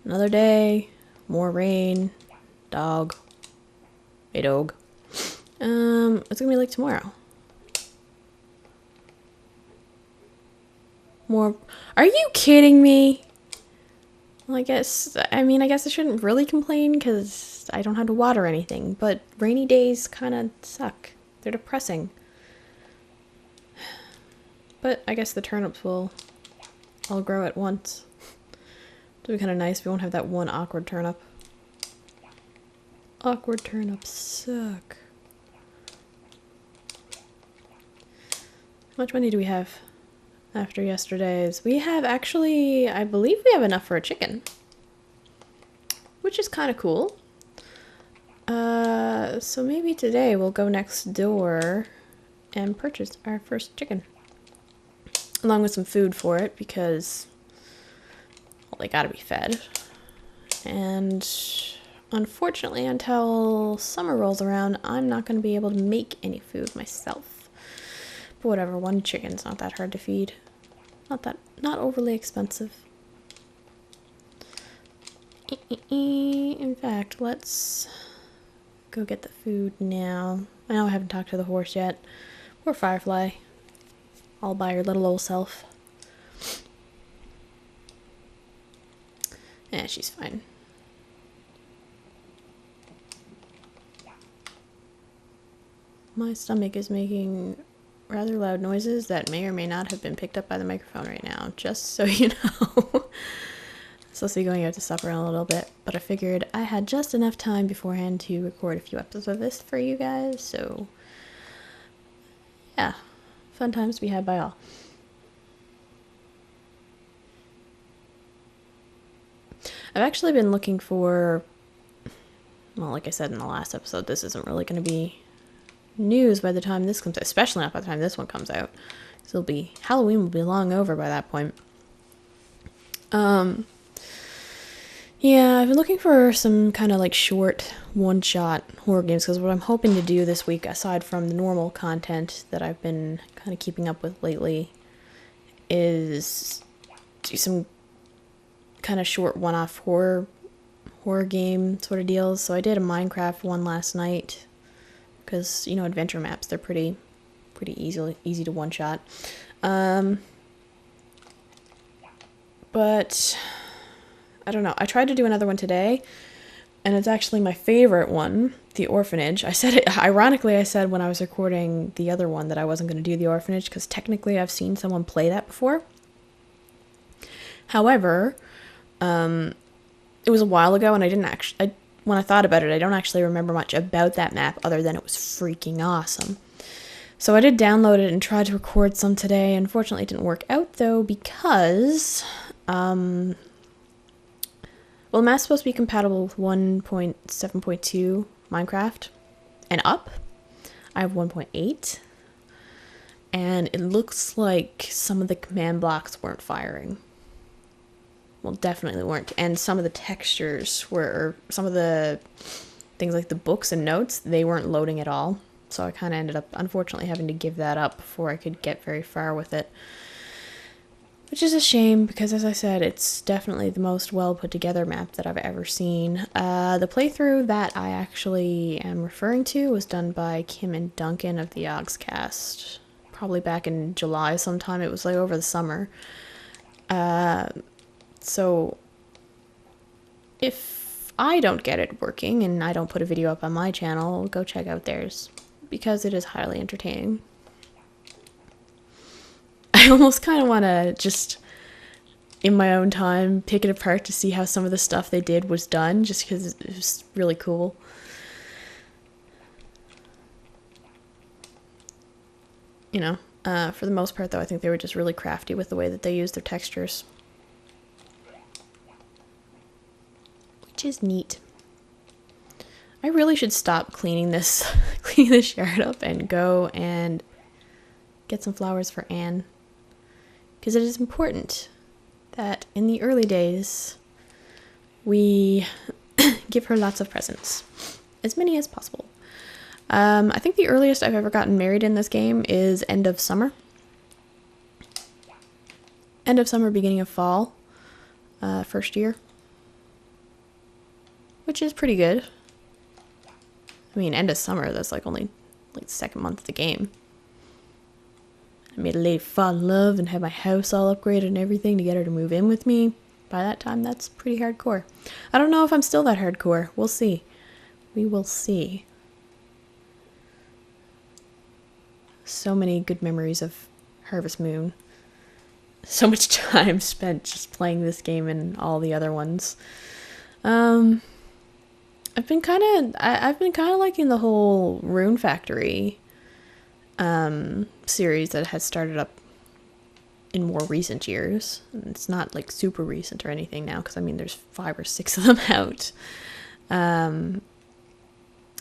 Another day, more rain, dog, a dog. It's gonna be like tomorrow. More. Are you kidding me? Well, I guess I shouldn't really complain because I don't have to water anything, but rainy days kind of suck. They're depressing. But I guess the turnips will all grow at once. It'll be kind of nice. We won't have that one awkward turnip. Awkward turnips suck. How much money do we have after yesterday's? We have actually, I believe we have enough for a chicken, which is kind of cool. So maybe today we'll go next door and purchase our first chicken. Along with some food for it because, well, they gotta be fed. And unfortunately, until summer rolls around, I'm not gonna be able to make any food myself. But whatever, one chicken's not that hard to feed. Not overly expensive. In fact, let's go get the food now. I know I haven't talked to the horse yet. Poor Firefly. All by her little old self. Yeah, she's fine. My stomach is making rather loud noises that may or may not have been picked up by the microphone right now, just so you know. Supposed to be going out to supper in a little bit, but I figured I had just enough time beforehand to record a few episodes of this for you guys, so yeah, fun times to be had by all. I've actually been looking for, well, like I said in the last episode, this isn't really going to be news by the time this comes out, especially not by the time this one comes out. So Halloween will be long over by that point. Yeah, I've been looking for some kind of like short one-shot horror games because what I'm hoping to do this week, aside from the normal content that I've been kind of keeping up with lately, is do some kind of short one-off horror game sort of deals. So I did a Minecraft one last night because, you know, adventure maps, they're pretty easy to one-shot. But I don't know. I tried to do another one today, and it's actually my favorite one, The Orphanage. Ironically, I said when I was recording the other one that I wasn't going to do The Orphanage, because technically I've seen someone play that before. However, it was a while ago, and when I thought about it, I don't actually remember much about that map, other than it was freaking awesome. So I did download it and tried to record some today. Unfortunately, it didn't work out, though, because well, the map's supposed to be compatible with 1.7.2 Minecraft and up. I have 1.8. And it looks like some of the command blocks weren't firing. Well, definitely weren't. And some of the textures or some of the things like the books and notes, they weren't loading at all. So I kind of ended up, unfortunately, having to give that up before I could get very far with it. Which is a shame because, as I said, it's definitely the most well put together map that I've ever seen. The playthrough that I actually am referring to was done by Kim and Duncan of the Ogscast. Probably back in July sometime. It was like over the summer. So if I don't get it working and I don't put a video up on my channel, go check out theirs because it is highly entertaining. I almost kind of want to just, in my own time, pick it apart to see how some of the stuff they did was done, just because it was really cool. You know, for the most part, though, I think they were just really crafty with the way that they used their textures. Which is neat. I really should stop cleaning this yard up and go and get some flowers for Anne. Because it is important that in the early days, we give her lots of presents. As many as possible. I think the earliest I've ever gotten married in this game is end of summer. End of summer, beginning of fall. First year. which is pretty good. I mean, end of summer, that's like only like the second month of the game. I made a lady fall in love and had my house all upgraded and everything to get her to move in with me. By that time, that's pretty hardcore. I don't know if I'm still that hardcore. We'll see. We will see. So many good memories of Harvest Moon. So much time spent just playing this game and all the other ones. I've been kind of liking the whole Rune Factory series that has started up in more recent years. It's not like super recent or anything now, because I mean there's 5 or 6 of them out. And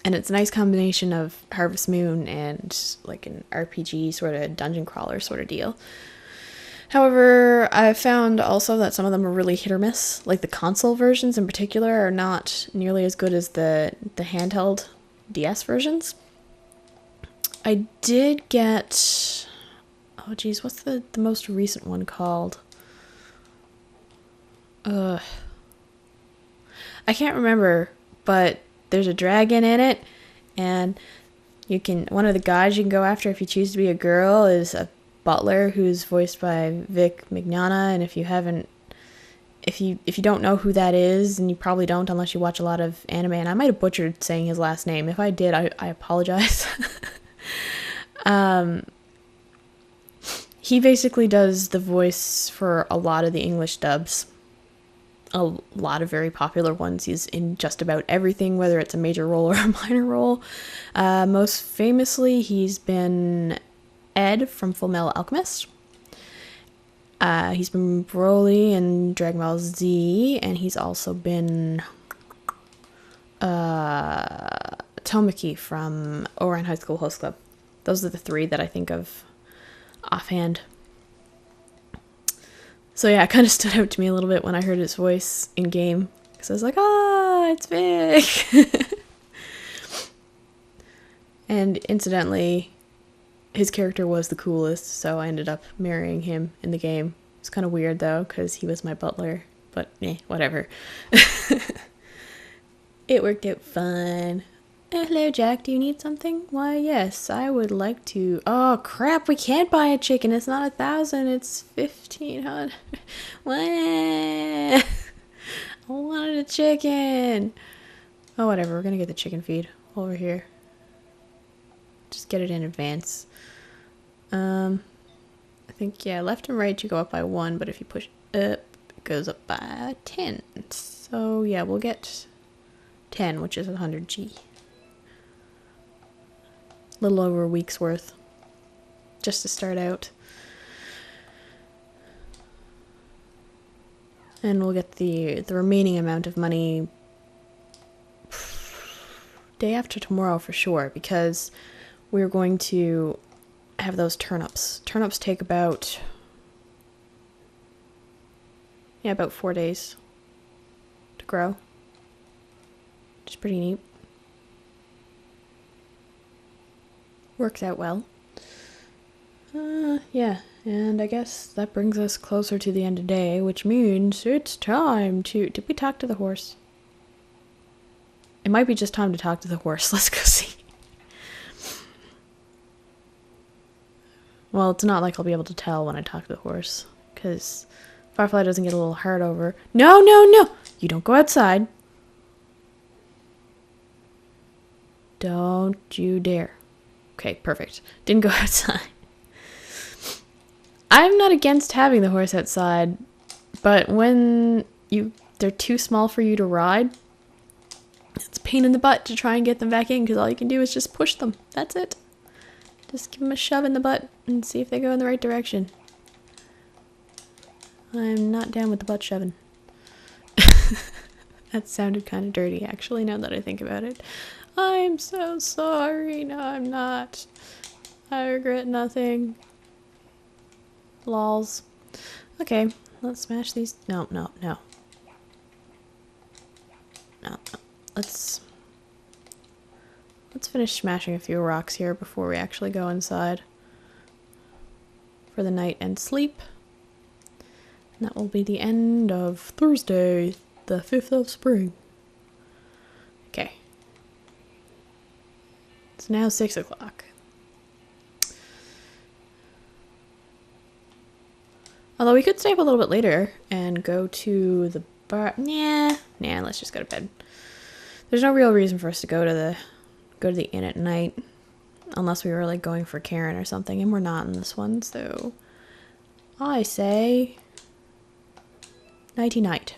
it's a nice combination of Harvest Moon and like an RPG sort of dungeon crawler sort of deal. However, I've found also that some of them are really hit or miss. Like the console versions in particular are not nearly as good as the handheld DS versions. I did get... Oh geez, what's the most recent one called? I can't remember, but there's a dragon in it, and one of the guys you can go after if you choose to be a girl is a butler who's voiced by Vic Mignogna, and if you don't know who that is, and you probably don't unless you watch a lot of anime, and I might have butchered saying his last name. If I did, I apologize. He basically does the voice for a lot of the English dubs. A lot of very popular ones. He's in just about everything, whether it's a major role or a minor role. Most famously, he's been Ed from Full Metal Alchemist. He's been Broly in Dragon Ball Z, and he's also been Tomiki from Ouran High School Host Club. Those are the 3 that I think of offhand. So yeah, it kind of stood out to me a little bit when I heard his voice in game, because I was like, it's Vic. And incidentally, his character was the coolest, so I ended up marrying him in the game. It's kind of weird though, because he was my butler, but whatever. It worked out fine. Hello, Jack, do you need something? Why, yes, I would like to... Oh, crap, we can't buy a chicken. It's not 1,000, it's 1,500. What? I wanted a chicken. Oh, whatever, we're gonna get the chicken feed over here. Just get it in advance. I think, yeah, left and right you go up by 1, but if you push up, it goes up by 10. So, yeah, we'll get 10, which is 100 G. Little over a week's worth, just to start out. And we'll get the remaining amount of money day after tomorrow for sure, because we're going to have those turnips. Turnips take about 4 days to grow, which is pretty neat. Works out well. Yeah, and I guess that brings us closer to the end of the day, which means it's time to... Did we talk to the horse? It might be just time to talk to the horse. Let's go see. Well, it's not like I'll be able to tell when I talk to the horse, because Firefly doesn't get a little hard over. No, no, no! You don't go outside. Don't you dare. Okay, perfect. Didn't go outside. I'm not against having the horse outside, but when they're too small for you to ride, it's a pain in the butt to try and get them back in, because all you can do is just push them. That's it. Just give them a shove in the butt and see if they go in the right direction. I'm not down with the butt shoving. That sounded kind of dirty, actually, now that I think about it. I'm so sorry. No, I'm not. I regret nothing. Lols. Okay, let's smash these. No. Let's finish smashing a few rocks here before we actually go inside for the night and sleep. And that will be the end of Thursday, the 5th of spring. It's now 6 o'clock. Although we could stay up a little bit later and go to the bar. Nah, let's just go to bed. There's no real reason for us to go to the inn at night, unless we were like going for Karen or something, and we're not in this one, so I say nighty night.